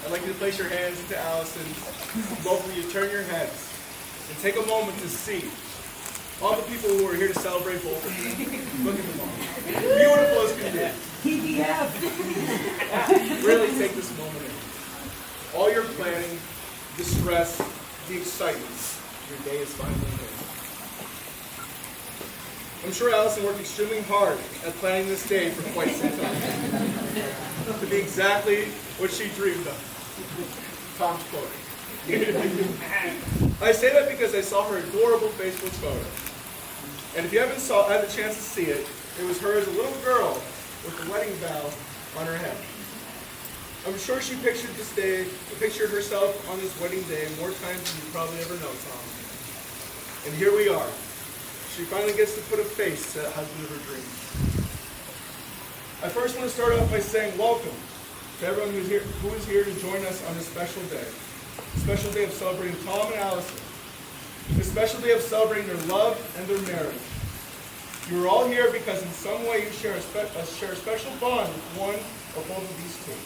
I'd like you to place your hands into Alyson. Both of you turn your heads and take a moment to see all the people who are here to celebrate both of you. Look at them all. Beautiful as can be. TGF. Really take this moment in. All your planning, the stress, the excitement, your day is finally here. I'm sure Alyson worked extremely hard at planning this day for quite some time. To be exactly what she dreamed of. Tom's quote. I say that because I saw her adorable Facebook photo. And if you haven't had the chance to see it, it was her as a little girl with the wedding vow on her head. I'm sure she pictured this day, pictured herself on this wedding day more times than you probably ever know, Tom. And here we are. She finally gets to put a face to the husband of her dreams. I first want to start off by saying welcome to everyone who is here to join us on this special day. A special day of celebrating Tom and Alyson. A special day of celebrating their love and their marriage. You are all here because in some way you share a special bond with one or both of these two.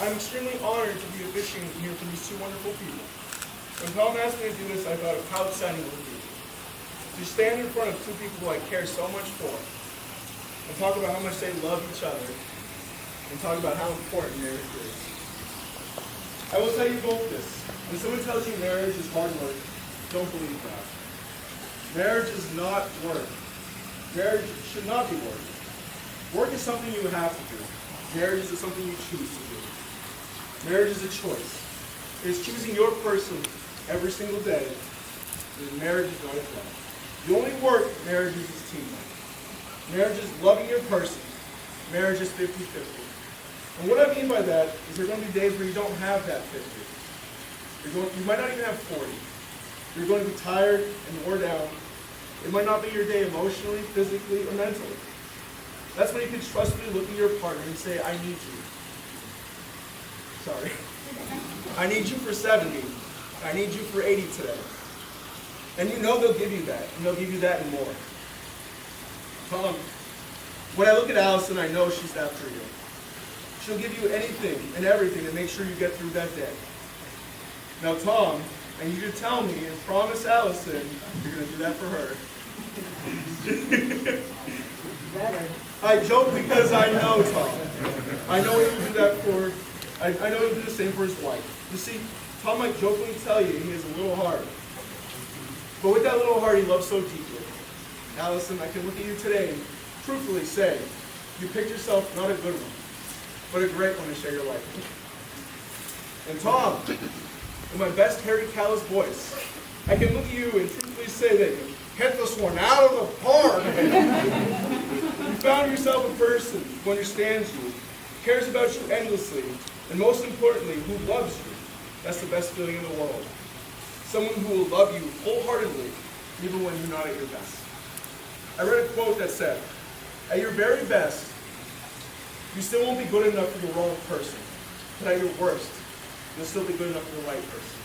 I'm extremely honored to be officiating here for these two wonderful people. When Tom asked me to do this, I thought of how exciting it would be to stand in front of two people I care so much for and talk about how much they love each other and talk about how important marriage is. I will tell you both this. When someone tells you marriage is hard work, don't believe that. Marriage is not work. Marriage should not be work. Work is something you have to do. Marriage is something you choose to do. Marriage is a choice. It is choosing your person every single day. And marriage is not a job. The only work marriage is teamwork. Marriage is loving your person. Marriage is 50-50. And what I mean by that is there are going to be days where you don't have that 50. You might not even have 40. You're going to be tired and worn down. It might not be your day emotionally, physically, or mentally. That's when you can trustfully look at your partner and say, I need you. Sorry. I need you for 70. I need you for 80 today. And you know they'll give you that. And they'll give you that and more. Tom, when I look at Alyson, I know she's after you. She'll give you anything and everything to make sure you get through that day. Now, Tom, I need you to tell me and promise Alyson you're going to do that for her. Better. I joke because I know Tom. I know he would do that for, I know he would do the same for his wife. You see, Tom might jokingly tell you he has a little heart. But with that little heart he loves so deeply. Alyson, I can look at you today and truthfully say, you picked yourself not a good one, but a great one to share your life with. And Tom, in my best Harry Callis voice, I can look at you and truthfully say that you hit this one out of the park. You found yourself a person who understands you, cares about you endlessly, and most importantly, who loves you. That's the best feeling in the world. Someone who will love you wholeheartedly, even when you're not at your best. I read a quote that said, at your very best, you still won't be good enough for the wrong person, but at your worst, you'll still be good enough for the right person.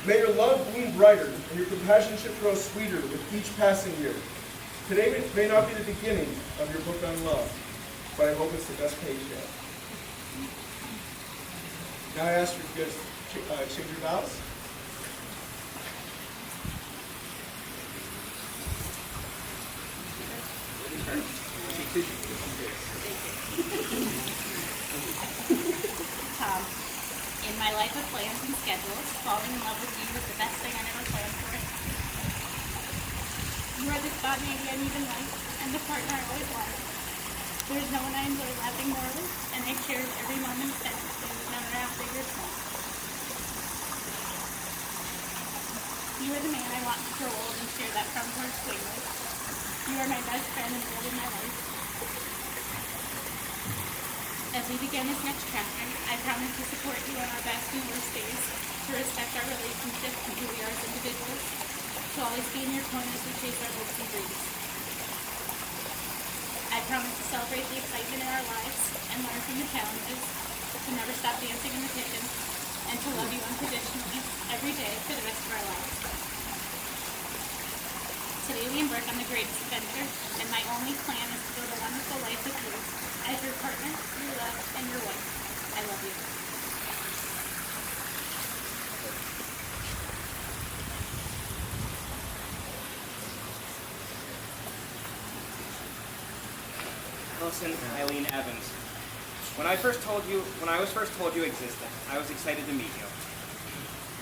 May your love bloom brighter and your companionship grow sweeter with each passing year. Today may not be the beginning of your book on love, but I hope it's the best page yet. Now I ask you to change your vows. Tom, in my life of plans and schedules, falling in love with you was the best thing I ever planned for. You are the spontaneity I need in life, and the partner I always wanted. There is no one I enjoy laughing more with, and I cherish every moment spent with you, no matter how big or small. You are the man I want to grow old and share that front porch swing with. You are my best friend and love in my life. As we begin this next chapter, I promise to support you on our best and worst days, to respect our relationship and who we are as individuals, to always be in your corner as we chase our hopes and dreams. I promise to celebrate the excitement in our lives and learn from the challenges, to never stop dancing in the kitchen, and to love you unconditionally every day for the rest of our lives. Today we embark on the greatest adventure, and my only plan is to build a wonderful life with you as your partner, your love, and your wife. I love you. Alyson Eileen Evans. When I was first told you existed, I was excited to meet you.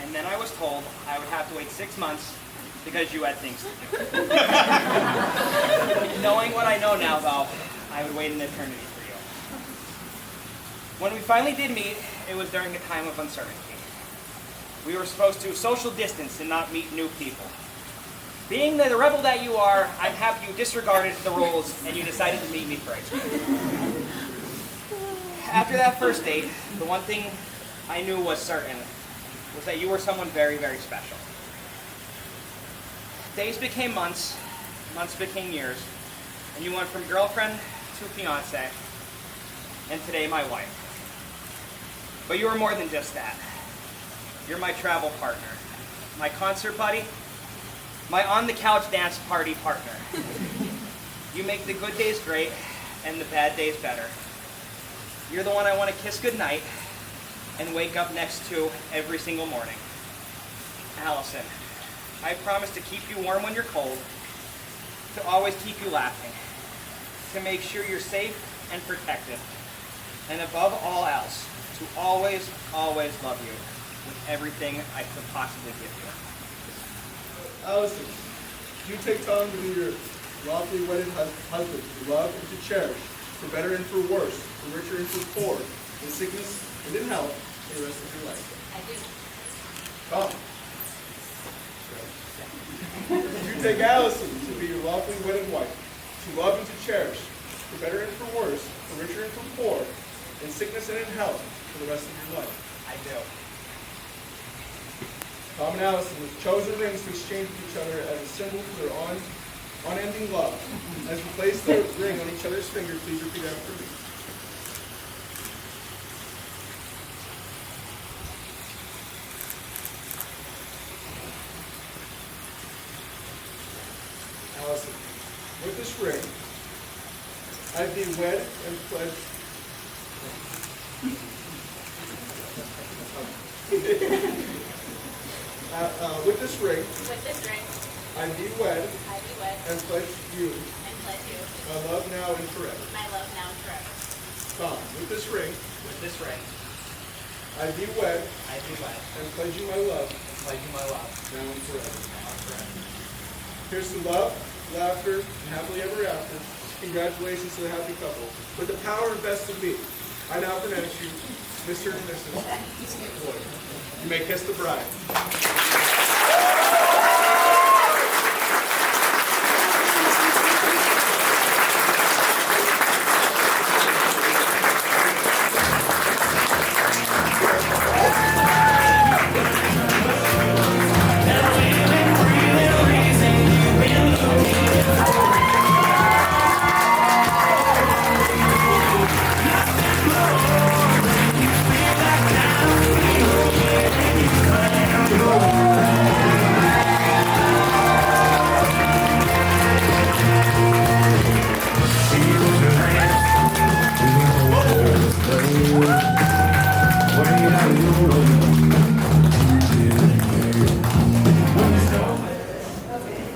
And then I was told I would have to wait 6 months because you had things to do. Knowing what I know now, though, I would wait an eternity for you. When we finally did meet, it was during a time of uncertainty. We were supposed to social distance and not meet new people. Being the rebel that you are, I'm happy you disregarded the rules and you decided to meet me for ice cream. After that first date, the one thing I knew was certain was that you were someone very, very special. Days became months, months became years, and you went from girlfriend to fiance, and today my wife. But you were more than just that. You're my travel partner, my concert buddy, my on-the-couch dance party partner. You make the good days great and the bad days better. You're the one I want to kiss goodnight and wake up next to every single morning. Alyson, I promise to keep you warm when you're cold, to always keep you laughing, to make sure you're safe and protected, and above all else, to always, always love you with everything I could possibly give you. Alyson, you take Tom to be your lawfully wedded husband, to love and to cherish, for better and for worse, for richer and for poor, in sickness and in health, for the rest of your life. I do. Tom. You take Alyson to be your lawfully wedded wife, to love and to cherish, for better and for worse, for richer and for poor, in sickness and in health, for the rest of your life. I do. Tom and Alyson have chosen rings to exchange with each other as a symbol for their unending love. As you place the ring on each other's finger, please repeat after me. Alyson, with this ring, I thee wed and pledge. With this ring, I thee wed and pledge you my love now and forever. Tom, with this ring, I thee wed and pledge you my love now and forever. Here's to love, laughter, and happily ever after. Congratulations to the happy couple. With the power invested in me, I now pronounce you Mr. and Mrs. Boyd. You may kiss the bride.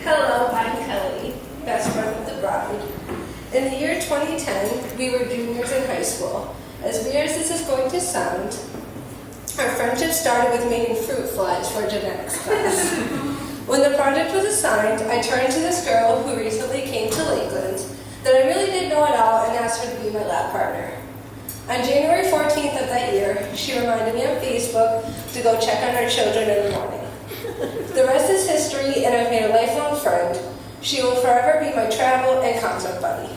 Hello, I'm Kelly, best friend of the bride. In the year 2010, we were juniors in high school. As weird as this is going to sound, our friendship started with making fruit flies for genetics class. When the project was assigned, I turned to this girl who recently came to Lakeland that I really didn't know at all and asked her to be my lab partner. On January 14th of that year, she reminded me on Facebook to go check on her children in the morning. The rest is history, and I've made a lifelong friend. She will forever be my travel and concert buddy.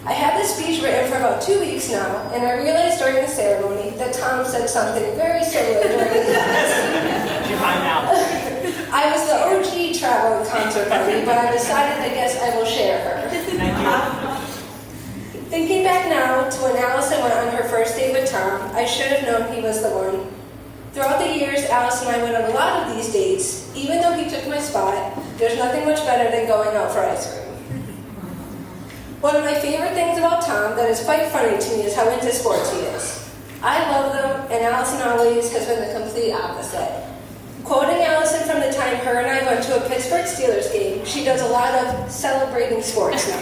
I had this speech written for about 2 weeks now, and I realized during the ceremony that Tom said something very similar during class. Did you find out? I was the OG travel and concert buddy, but I decided I guess I will share her. Thank you. Thinking back now to when Alyson went on her first date with Tom, I should have known he was the one. Throughout the years, Alyson and I went on a lot of these dates. Even though he took my spot, there's nothing much better than going out for ice cream. One of my favorite things about Tom that is quite funny to me is how into sports he is. I love them, and Alyson always has been the complete opposite. Quoting Alyson from the time her and I went to a Pittsburgh Steelers game, she does a lot of celebrating sports now.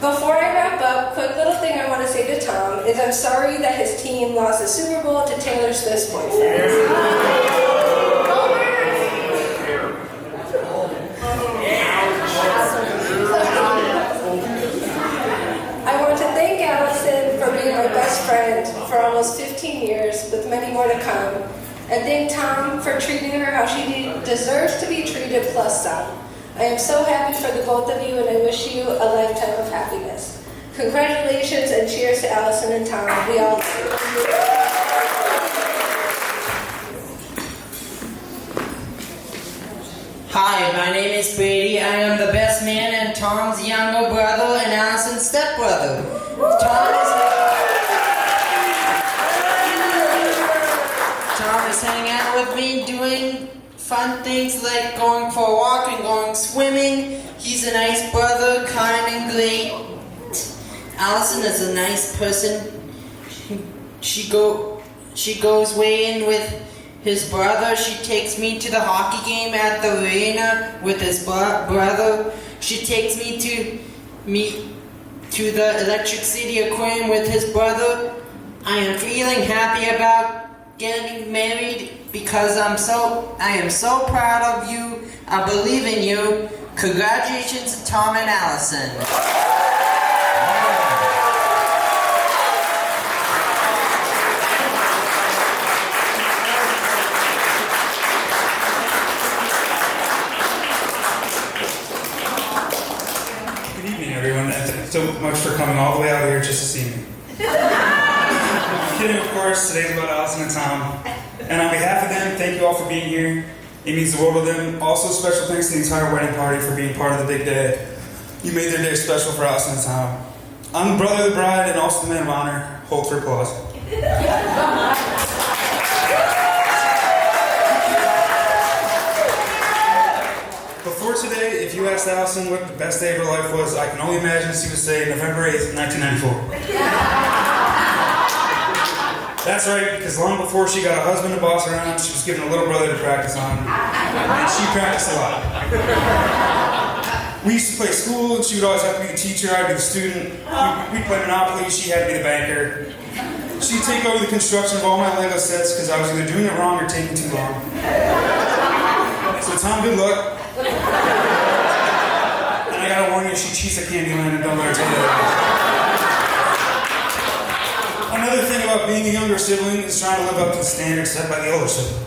Before I wrap up, quick little thing I want to say to Tom is I'm sorry that his team lost the Super Bowl to Taylor Swift's boyfriend. I want to thank Alyson for being my best friend for almost 15 years, with many more to come. And thank Tom for treating her how she deserves to be treated, plus some. I am so happy for the both of you, and I wish you a lifetime of happiness. Congratulations and cheers to Alyson and Tom. We all love you. Hi, my name is Brady. I am the best man and Tom's younger brother and Alyson's stepbrother. Tom is hanging out with me, doing fun things like going for a walk and going swimming. He's a nice brother, kind and great. Alyson is a nice person. She goes way in with his brother. She takes me to the hockey game at the arena with his brother. She takes me to the Electric City Aquarium with his brother. I am feeling happy about getting married because I am so proud of you. I believe in you. Congratulations to Tom and Alyson. Everyone, and thanks so much for coming all the way out here just to see me. I'm kidding, of course. Today's about Alyson and Tom. And on behalf of them, thank you all for being here. It means the world to them. Also, special thanks to the entire wedding party for being part of the big day. You made their day special for Alyson and Tom. I'm the brother of the bride and also the man of honor. Hold for applause. Before today, if you asked Alyson what the best day of her life was, I can only imagine she would say November 8th, 1994. That's right, because long before she got a husband to boss around, she was given a little brother to practice on, and she practiced a lot. We used to play school, and she would always have to be the teacher, I'd be the student. We'd play Monopoly, she had to be the banker. She'd take over the construction of all my Lego sets because I was either doing it wrong or taking too long. So Tom, good luck. And I gotta warn you, she cheats at Candyland and don't let her tell you that. Another thing about being a younger sibling is trying to live up to the standards set by the older sibling.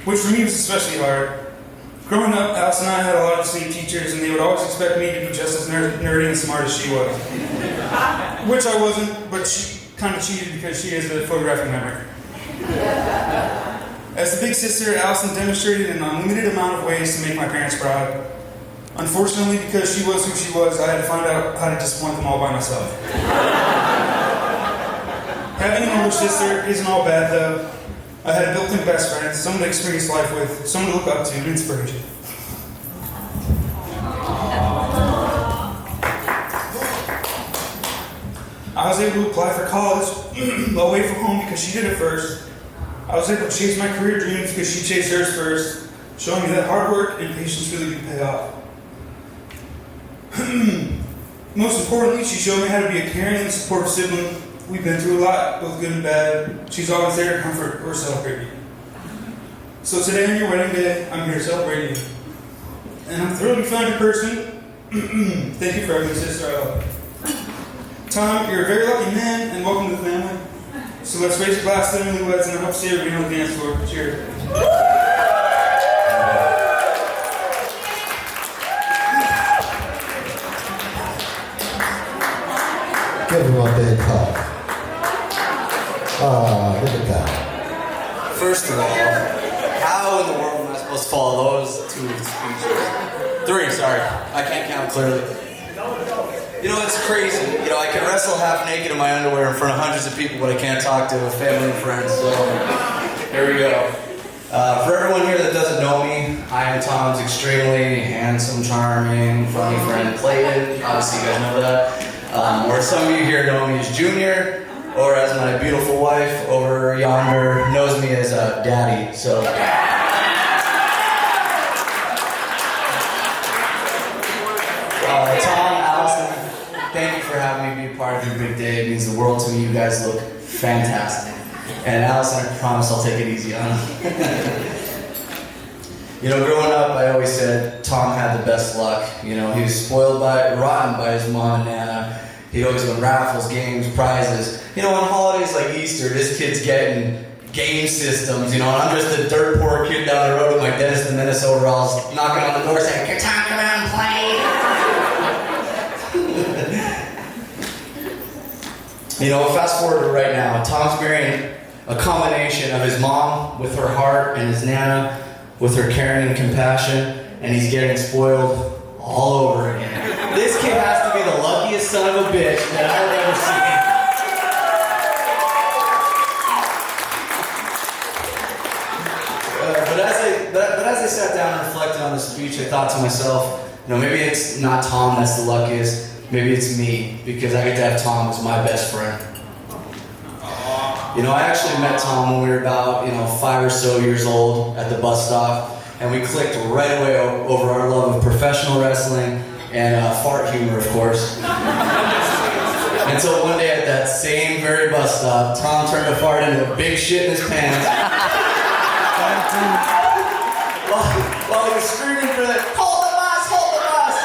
Which for me was especially hard. Growing up, Alyson and I had a lot of the same teachers, and they would always expect me to be just as nerdy and smart as she was. Which I wasn't, but she kind of cheated because she has a photographic memory. As the big sister, Alyson demonstrated an unlimited amount of ways to make my parents proud. Unfortunately, because she was who she was, I had to find out how to disappoint them all by myself. Having an older sister isn't all bad, though. I had a built-in best friend, someone to experience life with, someone to look up to, and inspiration. I was able to apply for college away from home because she did it first. I was able to chase my career dreams because she chased hers first, showing me that hard work and patience really do pay off. Most importantly, she showed me how to be a caring and supportive sibling. We've been through a lot, both good and bad. She's always there to comfort or celebrate me. So today on your wedding day, I'm here to celebrate you. And I'm thrilled you found your person. Thank you for everything, sister. I love you. Tom, you're a very lucky man, and welcome to the family. So let's raise a glass to the newlyweds, and I hope to see everybody on the dance floor. Cheers. Give everyone a big hug. Look at that. First of all, how in the world am I supposed to follow those two speeches? 3, sorry. I can't count clearly. You know, it's crazy. You know, I can wrestle half naked in my underwear in front of hundreds of people, but I can't talk to family and friends, so here we go. For everyone here that doesn't know me, I am Tom's extremely handsome, charming, funny friend Clayton. Obviously, you guys know that. Or some of you here know me as Junior, or as my beautiful wife over yonder knows me as Daddy. So. Tom, Alyson, thank you for having me be a part of your big day. It means the world to me. You guys look fantastic. And Alyson, I promise I'll take it easy on you. You know, growing up, I always said Tom had the best luck. You know, he was rotten by his mom and Nana. He always won raffles, games, prizes. You know, on holidays like Easter, this kid's getting game systems, you know, and I'm just a dirt poor kid down the road with my Dennis the Menace overalls, knocking on the door saying, "Can Tom come out and play?" You know, fast forward to right now, Tom's marrying a combination of his mom with her heart and his Nana with her caring and compassion, and he's getting spoiled all over again. This kid has to be the luckiest son of a bitch that I've ever seen. But as I sat down and reflected on the speech, I thought to myself, you know, maybe it's not Tom that's the luckiest. Maybe it's me, because I get to have Tom as my best friend. You know, I actually met Tom when we were about, 5 or so years old at the bus stop, and we clicked right away over our love of professional wrestling and fart humor, of course. Until one day at that same very bus stop, Tom turned a fart into a big shit in his pants. while he was screaming for that, "Hold the bus, hold the bus!"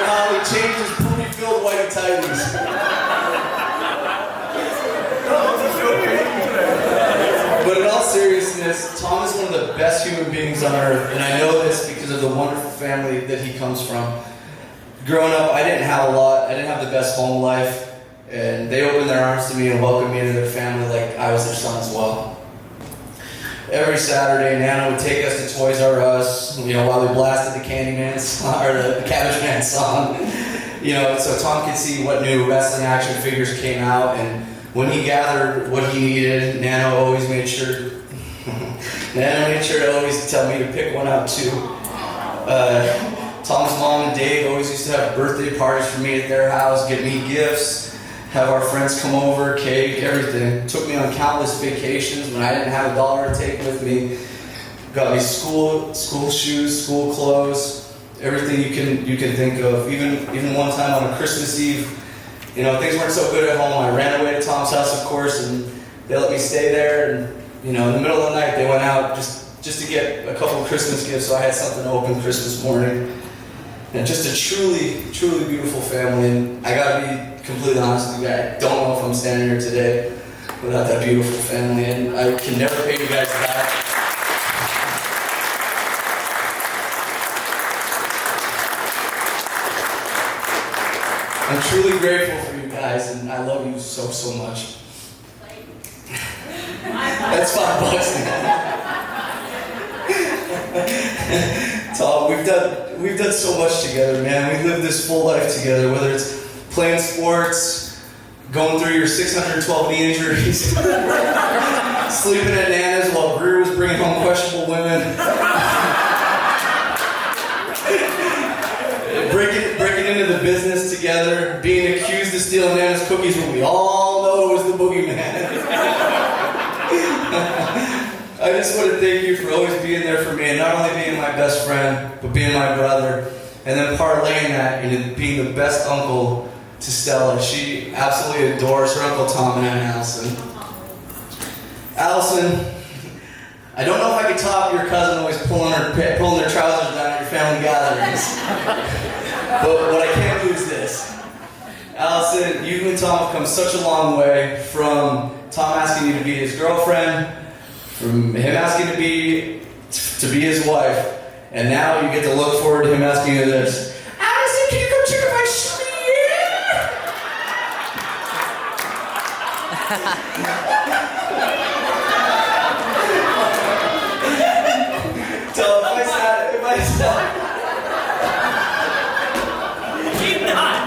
While he changed his poopy-filled whitey tighties. But in all seriousness, Tom is one of the best human beings on earth, and I know this because of the wonderful family that he comes from. Growing up, I didn't have a lot. I didn't have the best home life, and they opened their arms to me and welcomed me into their family like I was their son as well. Every Saturday, Nana would take us to Toys R Us, while we blasted the Candyman song, or the Cabbage Man song, so Tom could see what new wrestling action figures came out, and when he gathered what he needed, Nana always made sure to always tell me to pick one out too. Tom's mom and Dave always used to have birthday parties for me at their house, get me gifts, have our friends come over, cake, everything. Took me on countless vacations when I didn't have $1 to take with me. Got me school shoes, school clothes, everything you can think of. Even one time on a Christmas Eve, things weren't so good at home. I ran away to Tom's house, of course, and they let me stay there. And in the middle of the night, they went out just to get a couple of Christmas gifts, so I had something to open Christmas morning. And just a truly, truly beautiful family. And I gotta be completely honest with you guys, I don't know if I'm standing here today without that beautiful family, and I can never pay you guys back. I'm truly grateful for you guys, and I love you so, so much. That's $5 now. Tom, we've done so much together, man. We lived this full life together, whether it's playing sports, going through your 612 knee injuries, sleeping at Nana's while Greer was bringing home questionable women, breaking into the business together, being accused of stealing Nana's cookies when we all know it was the boogeyman. I just want to thank you for always being there for me, and not only being my best friend, but being my brother, and then parlaying that into being the best uncle to Stella. She absolutely adores her Uncle Tom and Aunt Alyson. Alyson, I don't know if I could top your cousin always pulling their trousers down at your family gatherings, but what I can do is this. Alyson, you and Tom have come such a long way, from Tom asking you to be his girlfriend, from him asking to be his wife, and now you get to look forward to him asking you this. Alyson, can you come check out my sleeve? So if I sat, Keep not.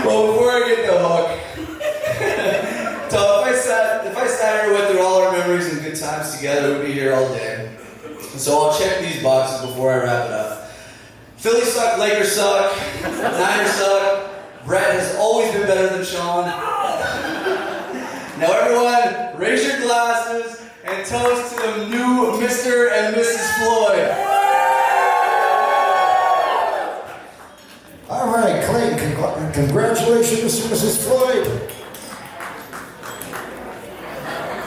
well, before I get the hook, so if I sat here, went through all our memories and good times together. together, we'd be here all day. And so I'll check these boxes before I wrap it up. Phillies suck, Lakers suck, Niners suck. Brett has always been better than Sean. Now everyone, raise your glasses and toast to the new Mr. and Mrs. Floyd. All right, Clayton, congratulations, Mr. and Mrs. Floyd.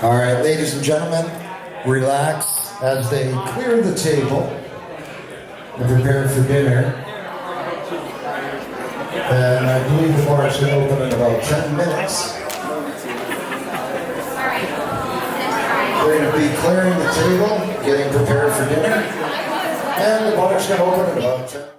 All right, ladies and gentlemen, relax as they clear the table and prepare for dinner. And I believe the bar is going to open in about 10 minutes. They're going to be clearing the table, getting prepared for dinner, and the bar is going to open in about 10 minutes.